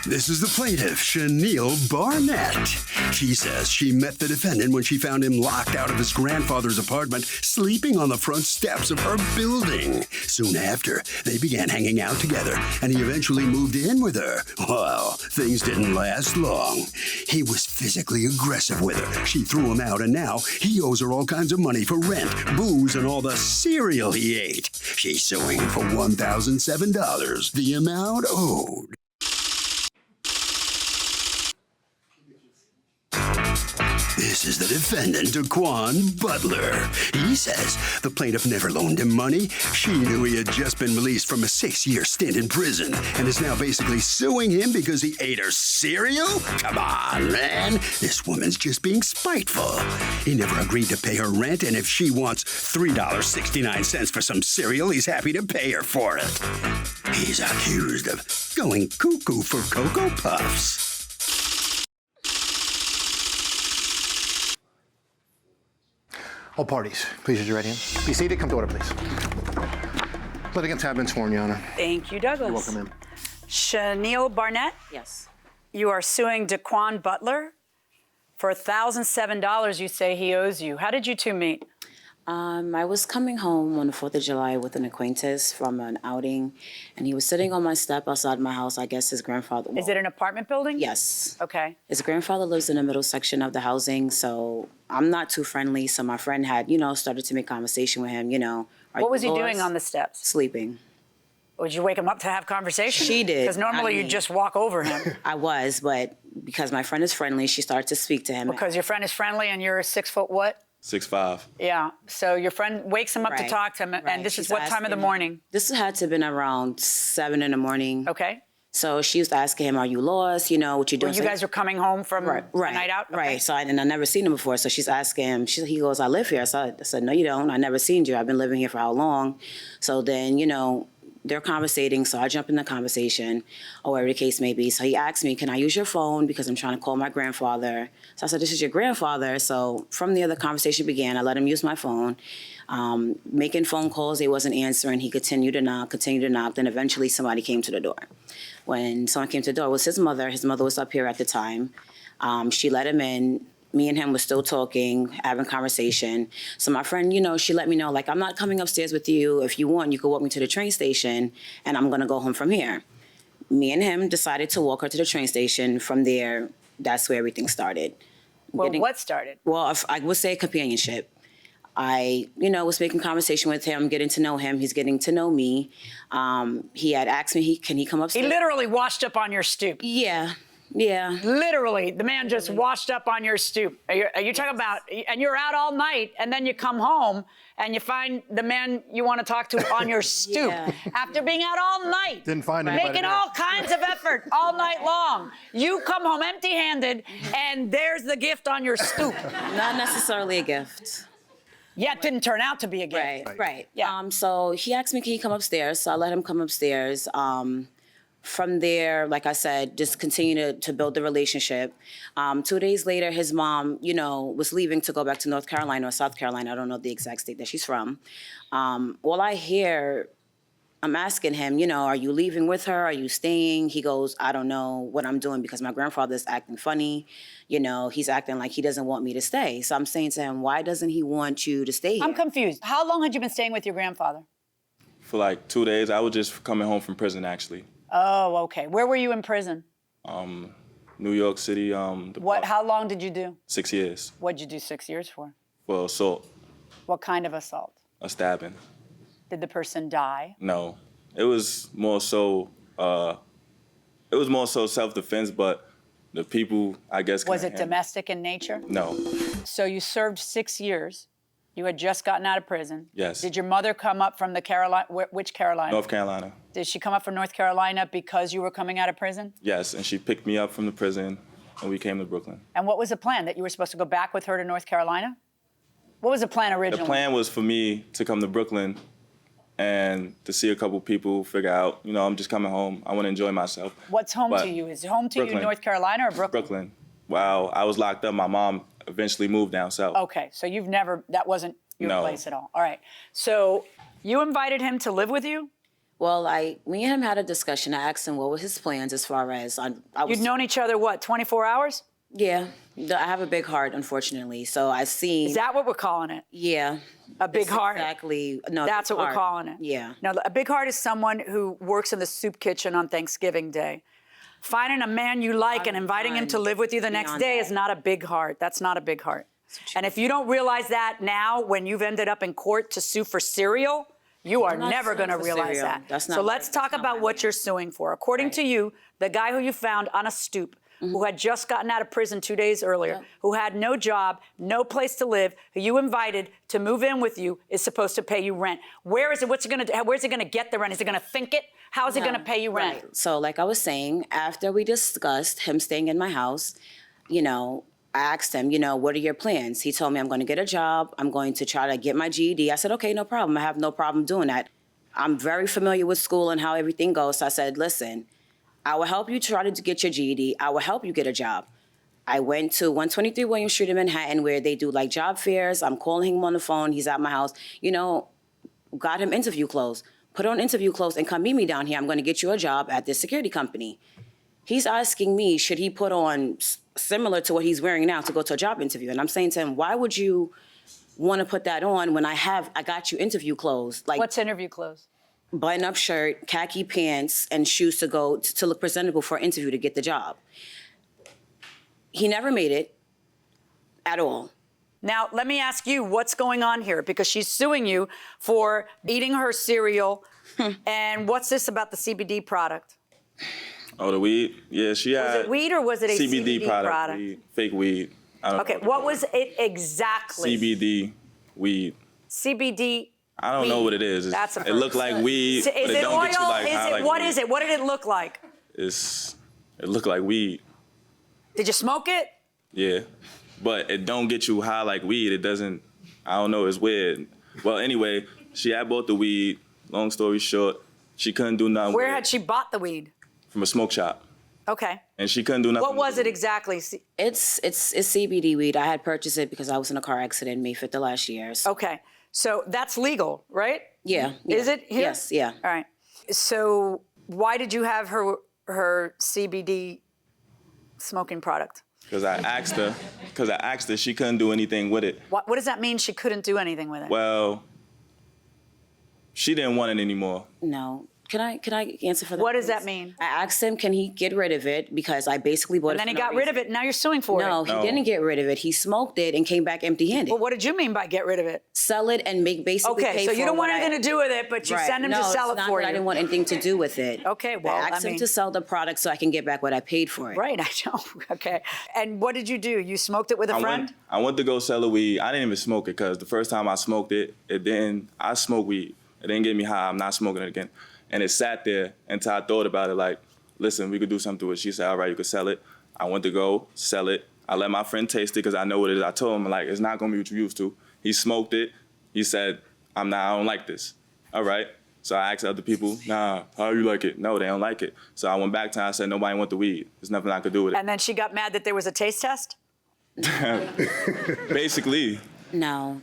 This is the plaintiff, Chanel Barnett. She says she met the defendant when she found him locked out of his grandfather's apartment, sleeping on the front steps of her building. Soon after, they began hanging out together, and he eventually moved in with her. Well, things didn't last long. He was physically aggressive with her. She threw him out, and now he owes her all kinds of money for rent, booze, and all the cereal he ate. She's suing for $1,007, the amount owed. This is the defendant, Daquan Butler. He says the plaintiff never loaned him money. She knew he had just been released from a 6-year stint in prison and is now basically suing him because he ate her cereal? Come on, man. This woman's just being spiteful. He never agreed to pay her rent, and if she wants $3.69 for some cereal, he's happy to pay her for it. He's accused of going cuckoo for Cocoa Puffs. All parties, please raise your right hand. Be seated. Come to order, please. Litigants have been sworn, Your Honor. Thank you, Douglas. You're welcome, ma'am. Chanel Barnett? Yes. You are suing Daquan Butler for $1,007 you say he owes you. How did you two meet? I was coming home on the 4th of July with an acquaintance from an outing, and he was sitting on my step outside my house. I guess his grandfather... Is it an apartment building? Yes. Okay. His grandfather lives in the middle section of the housing, so I'm not too friendly. So my friend had, started to make conversation with him, What was he doing on the steps? Sleeping. Would you wake him up to have conversation? She did. Because normally you just walk over him. I was, but because my friend is friendly, she started to speak to him. Because your friend is friendly and you're 6 foot what? 6'5". Yeah. So your friend wakes him up to Right. talk to him, and Right. this is She's what time of the asking- morning? This had to have been around 7 in the morning. Okay. So she was asking him, "Are you lost? What you doing?" Well, you guys were coming home from a night out? Okay. Right. So I never seen him before. So she's asking him. He goes, "I live here." So I said, "No, you don't. I never seen you. I've been living here for how long?" So then, they're conversating. So I jump in the conversation, or whatever the case may be. So he asked me, "Can I use your phone because I'm trying to call my grandfather?" So I said, "This is your grandfather." So from there, the conversation began. I let him use my phone, making phone calls. He wasn't answering. He continued to knock. Then eventually somebody came to the door. When someone came to the door, it was his mother. His mother was up here at the time. She let him in. Me and him were still talking, having conversation. So my friend, she let me know, I'm not coming upstairs with you. If you want, you could walk me to the train station, and I'm going to go home from here. Me and him decided to walk her to the train station. From there, that's where everything started. Well, what started? Well, I would say companionship. I, was making conversation with him, getting to know him. He's getting to know me. He had asked me, can he come upstairs? He literally washed up on your stoop. Yeah. Literally, the man just washed up on your stoop. Are you talking about, and you're out all night, and then you come home, and you find the man you want to talk to on your stoop after being out all night. Didn't find anybody making there. all kinds of effort all night long. You come home empty-handed, and there's the gift on your stoop. Not necessarily a gift. Yeah, it didn't turn out to be a gift. Right. Yeah. So he asked me, can he come upstairs? So I let him come upstairs. From there, like I said, just continue to build the relationship. 2 days later, his mom, was leaving to go back to North Carolina or South Carolina. I don't know the exact state that she's from. All I hear, I'm asking him, are you leaving with her? Are you staying? He goes, I don't know what I'm doing because my grandfather's acting funny. He's acting like he doesn't want me to stay. So I'm saying to him, why doesn't he want you to stay here? I'm confused. How long had you been staying with your grandfather? For 2 days. I was just coming home from prison, actually. Oh, okay. Where were you in prison? New York City. How long did you do? 6 years. What'd you do 6 years for? For assault. What kind of assault? A stabbing. Did the person die? No. It was more so self-defense, but the people, I guess, Was it domestic in nature? No. So you served 6 years. You had just gotten out of prison. Yes. Did your mother come up from the Carolina? Which Carolina? North Carolina. Did she come up from North Carolina because you were coming out of prison? Yes, and she picked me up from the prison, and we came to Brooklyn. And what was the plan? That you were supposed to go back with her to North Carolina? What was the plan originally? The plan was for me to come to Brooklyn and to see a couple people, figure out, I'm just coming home. I want to enjoy myself. What's home to you? Is home to you Brooklyn. North Carolina or Brooklyn? Brooklyn. While I was locked up, my mom eventually moved down south. Okay, so that wasn't your No. place at all. All right, so you invited him to live with you? Well, me and him had a discussion. I asked him what were his plans as far as You'd known each other, what, 24 hours? Yeah, I have a big heart, unfortunately. So I seen. Is that what we're calling it? Yeah. A big heart? Exactly. No, that's what we're calling it. Yeah. Now, a big heart is someone who works in the soup kitchen on Thanksgiving Day. Finding a man you like and inviting him to live with you the next day is not a big heart. That's not a big heart. And if you don't realize that now, when you've ended up in court to sue for cereal, you are never going to realize that. That's not so let's talk about what you're suing for. According to you, the guy who you found on a stoop, who had just gotten out of prison 2 days earlier, who had no job, no place to live, who you invited to move in with you, is supposed to pay you rent. Where is it? What's it going to do? Where's it going to get the rent? Is it going to think it? How is it going to pay you rent? Right. So like I was saying, after we discussed him staying in my house, I asked him, what are your plans? He told me I'm going to get a job. I'm going to try to get my GED. I said, okay, no problem. I have no problem doing that. I'm very familiar with school and how everything goes. So I said, listen, I will help you try to get your GED. I will help you get a job. I went to 123 William Street in Manhattan where they do like job fairs. I'm calling him on the phone. He's at my house. Got him interview clothes. Put on interview clothes and come meet me down here. I'm going to get you a job at this security company. He's asking me, should he put on similar to what he's wearing now to go to a job interview? And I'm saying to him, why would you want to put that on when I got you interview clothes? Like, what's interview clothes? Button-up shirt, khaki pants, and shoes to go to look presentable for an interview to get the job. He never made it at all. Now, let me ask you, what's going on here? Because she's suing you for eating her cereal. And what's this about the CBD product? Oh, the weed? Yeah, she had. Was it weed or was it a CBD product? Weed, fake weed. I don't know what was it exactly? CBD weed. CBD. I don't know what it is. That's a it looked like weed, is but it it don't oil? get you like high like What weed. is it? What did it look like? It looked like weed. Did you smoke it? Yeah, but it don't get you high like weed. It doesn't. I don't know. It's weird. Well, anyway, she had bought the weed. Long story short, she couldn't do nothing. Where with had she bought the weed? From a smoke shop. Okay. And she couldn't do nothing. What was it exactly? It's CBD weed. I had purchased it because I was in a car accident May 5th of last year. So. Okay. So that's legal, right? Yeah. Is it here? Yes, yeah. All right. So why did you have her CBD smoking product? Because I asked her, she couldn't do anything with it. What does that mean, she couldn't do anything with it? Well, she didn't want it anymore. No. Can I answer for that? What does please? that mean? I asked him, can he get rid of it? Because I basically bought it. And then for he no got rid of it, and now you're suing for it. No, he didn't get rid of it. He smoked it and came back empty-handed. Well, what did you mean by get rid of it? Sell it and basically Okay, pay so for you don't want what anything to do with it, but you send him to sell it it's for not that you. I didn't want anything to do with it. Okay, well, I asked him to sell the product so I can get back what I paid for it. Right, I know. Okay. And what did you do? You smoked it with a friend? I went to go sell the weed. I didn't even smoke it because the first time I smoked it, I smoked weed. It didn't get me high. I'm not smoking it again. And it sat there until I thought about it like, listen, we could do something with it. She said, all right, you could sell it. I went to go sell it. I let my friend taste it because I know what it is. I told him, like, it's not going to be what you're used to. He smoked it. He said, I don't like this. All right. So I asked other people, nah, how you like it? No, they don't like it. So I went back to her. I said, nobody want the weed. There's nothing I could do with it. And then she got mad that there was a taste test? Basically. No.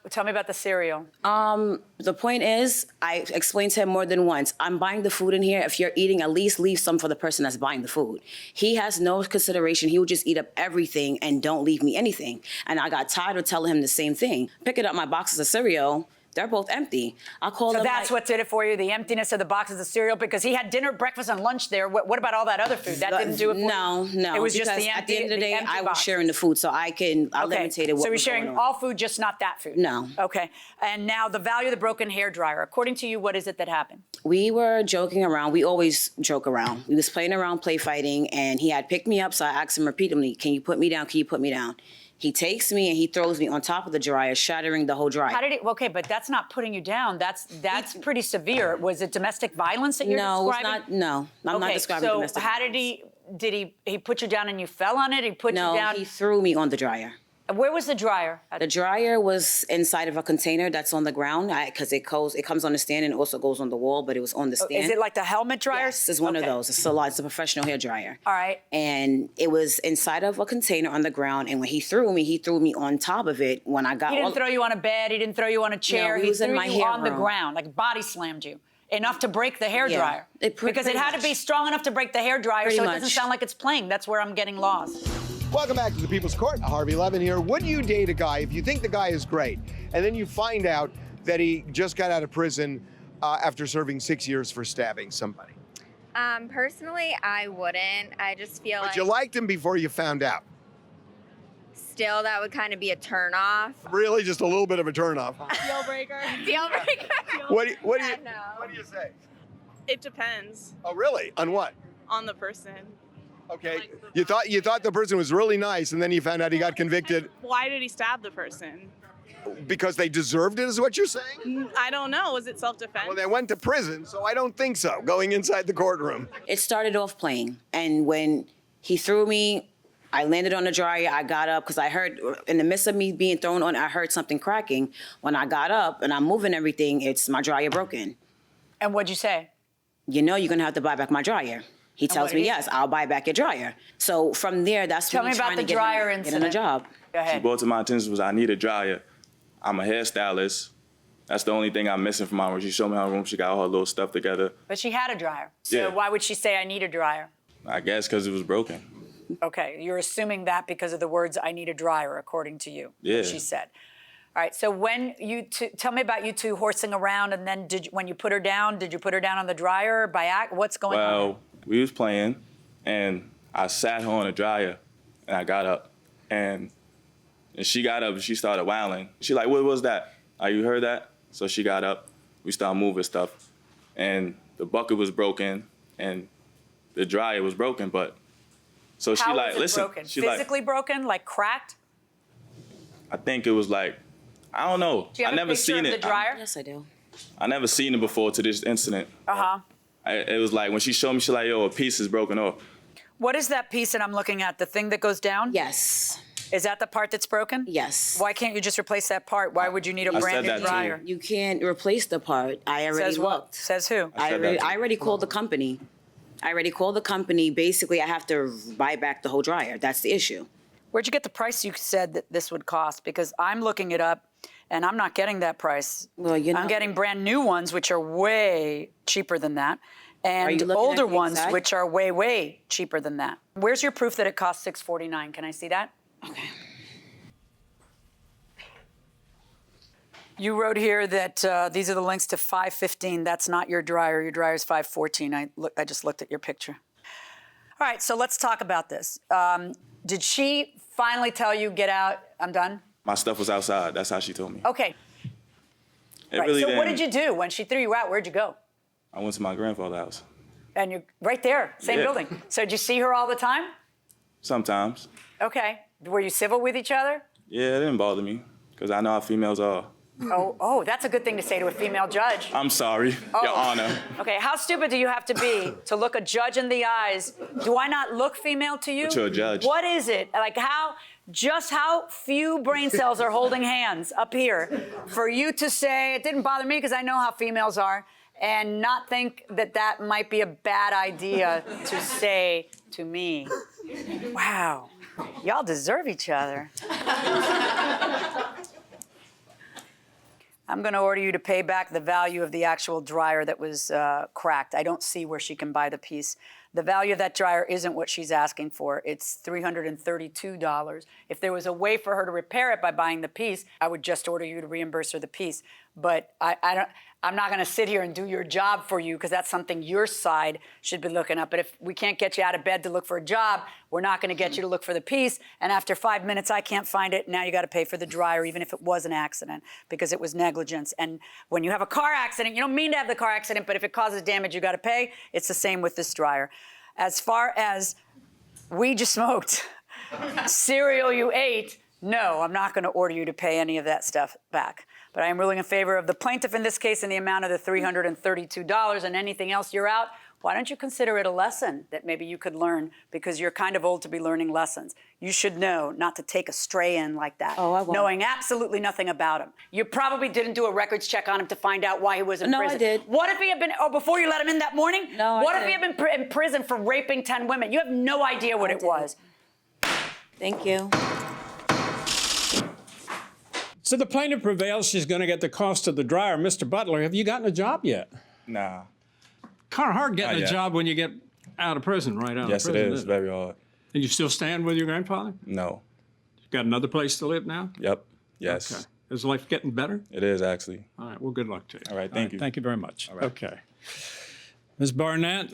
Tell me about the cereal. The point is, I explained to him more than once, I'm buying the food in here. If you're eating, at least leave some for the person that's buying the food. He has no consideration. He would just eat up everything and don't leave me anything. And I got tired of telling him the same thing. Picking up my boxes of cereal, they're both empty. I called him. So that's what did it for you, the emptiness of the boxes of cereal? Because he had dinner, breakfast, and lunch there. What about all that other food? That didn't do it for you? No. It was just because the empty. at the end of the day, I was box. sharing the food, so I limited what So you're was sharing going on. all food, just not that food? No. Okay. And now the value of the broken hairdryer. According to you, what is it that happened? We were joking around. We always joke around. We was playing around, play fighting, and he had picked me up, so I asked him repeatedly, can you put me down? Can you put me down? He takes me and he throws me on top of the dryer, shattering the whole dryer. How did he? Okay, but that's not putting you down. That's pretty severe. Was it domestic violence that you're describing? No, I'm not describing domestic violence. So how did he put you down and you fell on it? He put you down? No, he threw me on the dryer. Where was the dryer? The dryer was inside of a container that's on the ground because it comes on the stand and also goes on the wall, but it was on the stand. Is it like the helmet dryer? Yes, it's one of those. It's a professional hair dryer. All right. And it was inside of a container on the ground, and when he threw me on top of it. When I got He didn't throw you on a bed. He didn't throw you on a chair. No, he was threw in my you hair on the room. ground, like body slammed you enough to break the hairdryer. Yeah, Because it had to be strong enough to break the hairdryer, so it doesn't sound like it's playing. That's where I'm getting lost. Welcome back to the People's Court. Harvey Levin here. Would you date a guy if you think the guy is great, and then you find out that he just got out of prison after serving 6 years for stabbing somebody? Personally, I wouldn't. I just feel But like you liked him before you found out. still that would kind of be a turnoff. Really, just a little bit of a turnoff. Deal breaker. Deal breaker. What do No. you say? It depends Oh, really? On what? on the person. Okay. You thought the person was really nice, and then you found out he got convicted Why did he stab the person? because they deserved it, is what you're saying? I don't know. Was it self-defense? Well, they went to prison, so I don't think so, going inside the courtroom. It started off playing, and when he threw me, I landed on the dryer. I got up because I heard, in the midst of me being thrown on, I heard something cracking. When I got up and I'm moving everything, it's my dryer broken. And what'd you say? You know you're gonna have to buy back my dryer. He tells what me, did he yes, I'll buy back your dryer. So from there, that's Tell me me about trying the to get dryer him, get him incident. a job. Go ahead. Brought to my attention was I need a dryer. I'm a hairstylist. That's the only thing I'm missing from my room. She showed me her room. She got all her little stuff together. But she had a dryer. So Yeah. why would she say, I need a dryer? I guess because it was broken. Okay, you're assuming that because of the words, I need a dryer, according to you. Yeah. She said. All right, so when tell me about you two horsing around, and then when you put her down, did you put her down on the dryer by act? What's going on? Well, we was playing, and I sat her on the dryer, and I got up, and she got up and she started wailing. She like, what was that? You heard that? So she got up, we started moving stuff, and the bucket was broken, and the dryer was broken, but so she How like, was it listen, broken? she Physically broken, like cracked? I think it was like, I don't know. Do you have I never a picture seen of it. the dryer? Yes, I do. I never seen it before to this incident. Uh-huh. It was like when she showed me, she like, yo, a piece is broken off. What is that piece that I'm looking at? The thing that goes down? Yes. Is that the part that's broken? Yes. Why can't you just replace that part? Why would you need a I brand said new that too. dryer? You can't replace the part. I already Says what? looked. Says who? I said that too. I already called the company. Basically, I have to buy back the whole dryer. That's the issue. Where'd you get the price you said that this would cost? Because I'm looking it up, and I'm not getting that price. Well, you know. I'm getting brand new ones, which are way cheaper than that, and you looking at older the ones, exact- which are way, way cheaper than that. Where's your proof that it costs $649? Can I see that? Okay. You wrote here that these are the links to 515. That's not your dryer. Your dryer is 514. I just looked at your picture. All right, so let's talk about this. Did she finally tell you, get out, I'm done? My stuff was outside. That's how she told me. Okay. It Right. really So what didn't- did you do when she threw you out? Where'd you go? I went to my grandfather's house. And you're right there, same Yeah. building. So did you see her all the time? Sometimes. Okay. Were you civil with each other? Yeah, it didn't bother me because I know how females are. Oh, that's a good thing to say to a female judge. I'm sorry, Your Honor. Okay, how stupid do you have to be to look a judge in the eyes? Do I not look female to you? But you're a judge. What is it? Like how few brain cells are holding hands up here for you to say, it didn't bother me because I know how females are, and not think that that might be a bad idea to say to me. Wow, y'all deserve each other. I'm going to order you to pay back the value of the actual dryer that was cracked. I don't see where she can buy the piece. The value of that dryer isn't what she's asking for. It's $332. If there was a way for her to repair it by buying the piece, I would just order you to reimburse her the piece. But I'm not going to sit here and do your job for you because that's something your side should be looking up. But if we can't get you out of bed to look for a job, we're not going to get you to look for the piece. And after 5 minutes, I can't find it. Now you got to pay for the dryer, even if it was an accident, because it was negligence. And when you have a car accident, you don't mean to have the car accident, but if it causes damage, you got to pay. It's the same with this dryer. As far as weed you smoked, cereal you ate, no, I'm not going to order you to pay any of that stuff back. But I am ruling in favor of the plaintiff in this case in the amount of the $332, and anything else you're out. Why don't you consider it a lesson that maybe you could learn, because you're kind of old to be learning lessons. You should know not to take a stray in like that, Oh, I won't. knowing absolutely nothing about him. You probably didn't do a records check on him to find out why he was in No, I prison. did. What if he had been, before you let him in that morning? No, I What if he did. had been in prison for raping 10 women? You have no idea what it did. was. Thank you. So the plaintiff prevails. She's going to get the cost of the dryer. Mr. Butler, have you gotten a job yet? Nah. Kind of hard getting Not a yet. job when you get out of prison, right out Yes, of it prison. is. isn't Very hard. And you still stand with your grandfather? No. You got another place to live now? Yep. Yes. Okay. Is life getting better? It is actually. All right. Well, good luck to you. All right, thank you. Thank you very much. right. Okay. Ms. Barnett,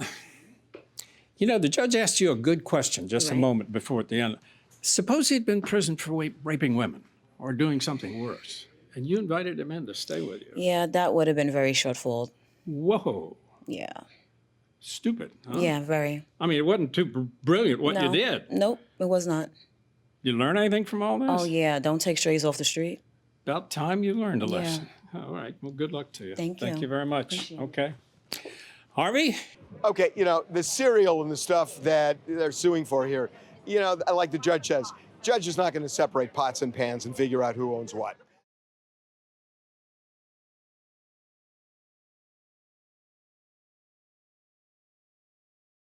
you know, the judge asked you a good question just a moment before at the end. Suppose he'd been in prison for raping women or doing something worse, and you invited him in to stay with you. Yeah, that would have been very shortfall. Whoa. Yeah. Stupid, huh? Yeah, very. I mean, it wasn't too brilliant what you No. did. Nope, it was not. You learn anything from all this? Oh, yeah, don't take strays off the street. About time you learned a Yeah. lesson. All right. Well, good luck to you. Thank Thank you. you very much. Appreciate it. Okay. Harvey? Okay, you know, the cereal and the stuff that they're suing for here, you know, like the judge says, judge is not going to separate pots and pans and figure out who owns what.